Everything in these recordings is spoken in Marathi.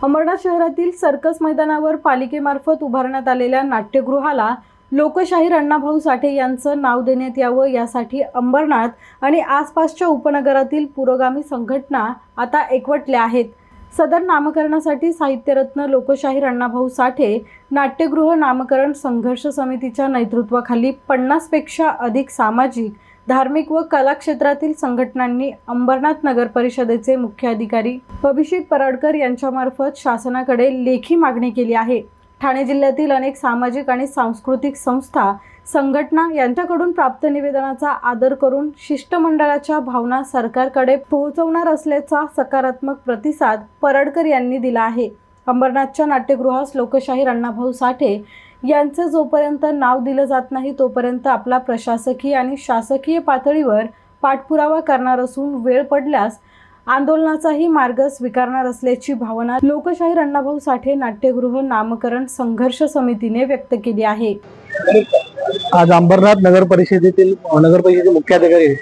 अंबरनाथ शहरातील सर्कस मैदानावर पालिकेमार्फत उभारण्यात आलेल्या नाट्यगृहाला लोकशाहीर अण्णाभाऊ साठे यांचं नाव देण्यात यावं यासाठी अंबरनाथ आणि आसपासच्या उपनगरातील पुरोगामी संघटना आता एकवटल्या आहेत। सदर नामकरणासाठी साहित्यरत्न लोकशाहीर अण्णाभाऊ साठे नाट्यगृह नामकरण संघर्ष समितीच्या नेतृत्वाखाली 50 पेक्षा अधिक सामाजिक, धार्मिक व कला क्षेत्रातील संघटनांनी अंबरनाथ नगर परिषदेचे मुख्य अधिकारी अभिषेक पराडकर यांच्यामार्फत शासनाकडे लेखी मागणी केली आहे। ठाणे जिल्ह्यातील अनेक सामाजिक आणि सांस्कृतिक संस्था, संघटना यांच्याकडून प्राप्त निवेदनाचा आदर करून शिष्टमंडळाच्या भावना सरकारकडे पोहोचवणार असल्याचा सकारात्मक प्रतिसाद पराडकर यांनी दिला आहे। अंबरनाथच्या नाट्यगृहास लोकशाहीर अण्णाभाऊ साठे यांचे जोपर्यंत नाव दिलं जात नाही तोपर्यंत आपला प्रशासकीय आणि शासकीय पातळीवर पाठपुरावा करणार असून वेळ पडल्यास आंदोलनाचाही मार्ग स्वीकारणार असल्याची भावना लोकशाहीर अण्णाभाऊ साठे नाट्यगृह नामकरण संघर्ष समितीने व्यक्त केली आहे। आज अंबरनाथ नगर परिषदेचे मुख्याधिकारी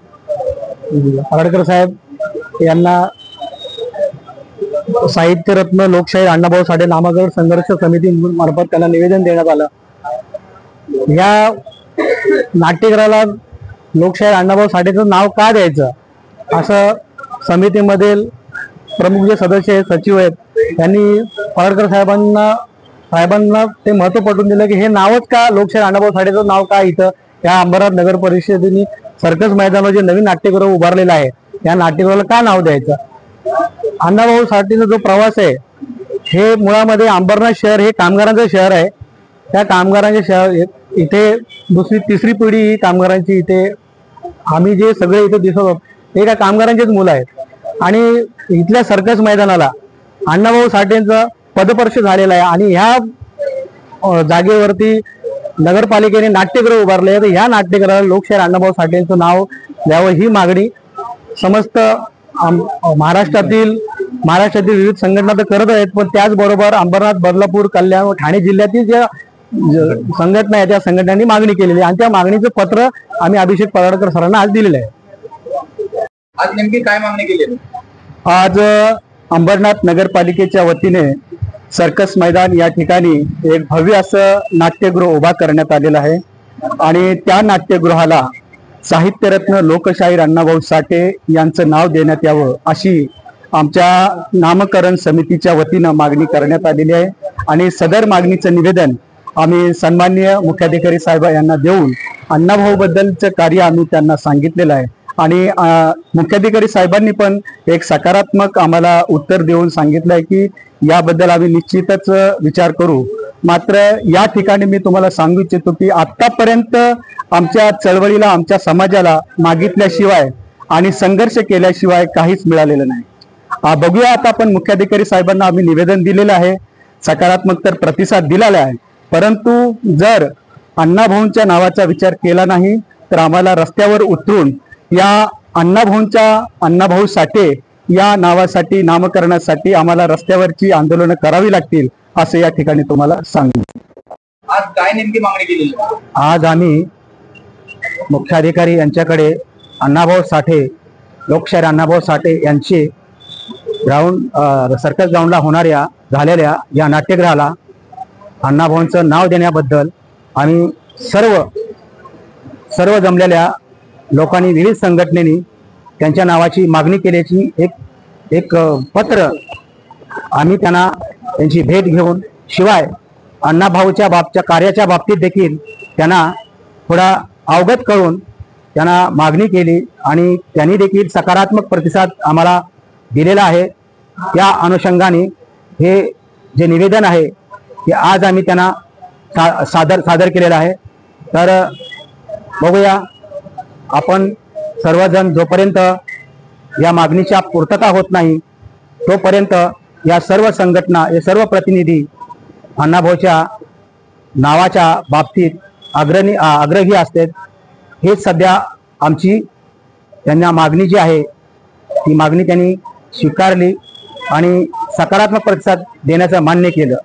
पराडकर साहेब यांना साहित्यरत्न लोकशाहीर अण्णाभाऊ साठे नामकरण संघर्ष समिती मार्फत त्यांना निवेदन देण्यात आलं। या नाट्यगृहाला लोकशाहीर अण्णाभाऊ साठेचं नाव का द्यायचं असं समितीमधील प्रमुख जे सदस्य आहेत, सचिव आहेत, त्यांनी पराडकर साहेबांना ते महत्व पटवून दिलं की हे नावच का, लोकशाहीर अण्णाभाऊ साठेचं नाव का इथं या अंबरनाथ नगर परिषदेने सर्कस मैदानावर जे नवीन नाट्यगृह उभारलेलं आहे या नाट्यगृहाला का नाव द्यायचं। अण्णाभाऊ साठेचा जो प्रवास आहे हे मुळामध्ये अंबरनाथ शहर हे कामगारांचं शहर आहे। त्या कामगारांचे शहर इथे दुसरी तिसरी पिढी ही कामगारांची, इथे आम्ही जे सगळे इथे दिसतो हे का कामगारांचेच मुलं आहेत आणि इथल्या सर्कस मैदानाला अण्णाभाऊ साठेंचं पदस्पर्श झालेला आहे आणि ह्या जागेवरती नगरपालिकेने नाट्यगृह उभारले आहे। तर ह्या नाट्यगृहाला लोकशाहीर अण्णाभाऊ साठेंचं नाव द्यावं ही मागणी समस्त महाराष्ट्रातील विविध संघटना तर करत आहेत, पण त्याचबरोबर अंबरनाथ, बदलापूर, कल्याण व ठाणे जिल्ह्यातील ज्या संघटना आहेत त्या संघटनांनी मागणी केलेली आहे आणि त्या मागणीचं पत्र आम्ही अभिषेक पराडकर सरांना आज दिलेलं आहे। आज नेमकी काय मागणी केली? आज अंबरनाथ नगरपालिकेच्या वतीने सर्कस मैदान या ठिकाणी एक भव्य असं नाट्यगृह उभा करण्यात आलेलं आहे आणि त्या नाट्यगृहाला साहित्यरत्न लोकशाहीर अण्णाभाऊ साठे यांचं नाव देण्यात यावं अशी आमच्या नामकरण समितीच्या वतीनं मागणी करण्यात आलेली आहे आणि सदर मागणीचं निवेदन आम्ही सन्माननीय मुख्याधिकारी साहेब यांना देऊन अण्णाभाऊ बद्दलचं कार्य आम्ही त्यांना सांगितलेलं आहे आणि मुख्याधिकारी साहेबांनी पण एक सकारात्मक आम्हाला उत्तर देऊन सांगितलंय की याबद्दल आम्ही निश्चितच विचार करू। मात्र या ठिकाणी मी तुम्हाला सांगू इच्छितो की आतापर्यंत आमच्या चळवळीला, आमच्या समाजाला मागितल्याशिवाय आणि संघर्ष केल्याशिवाय काहीच मिळालेलं नाही। बघूया आता आपण मुख्याधिकारी साहेबांना आम्ही निवेदन दिलेलं आहे, सकारात्मक तर प्रतिसाद दिलेला आहे, परंतु जर अण्णाभाऊंच्या नावाचा विचार केला नाही तर आम्हाला रस्त्यावर उतरून या अण्णाभाऊ साठे या नावासाठी, नामकरणासाठी आम्हाला रस्त्यावरची आंदोलनं करावी लागतील असं या ठिकाणी तुम्हाला सांगू। आज काय नेमकी मागणी केलेली? आज आम्ही मुख्याधिकारी यांच्याकडे अण्णाभाऊ साठे, लोकशाहीर अण्णाभाऊ साठे यांची सर्कस ग्राउंडला झालेल्या या नाट्यगृहाला अण्णाभाऊंचं नाव देण्याबद्दल आम्ही सर्व जमलेल्या लोकांनी, विविध संघटनेनी त्यांच्या नावाची मागणी केल्याची एक पत्र आम्ही त्यांची भेट घेऊन, शिवाय अण्णाभाऊच्या कार्याच्या बाबतीत देखील त्यांना थोडा अवगत करून त्यांना मागणी केली आणि त्यांनी देखील सकारात्मक प्रतिसाद आम्हाला दिलेला आहे। त्या अनुषंगाने हे जे निवेदन आहे ते आज आम्ही त्यांना सादर केलेलं आहे। तर बघूया, आपण सर्वजण जोपर्यंत या मागणीच्या पूर्तता होत नाही तोपर्यंत या सर्व संघटना, हे सर्व प्रतिनिधी अण्णाभाऊच्या नावाच्या बाबतीत आग्रही असतात। हेच सध्या आमची त्यांना मागणी जी आहे ती मागणी त्यांनी स्वीकारली आणि सकारात्मक प्रतिसाद देण्याचं मान्य केलं।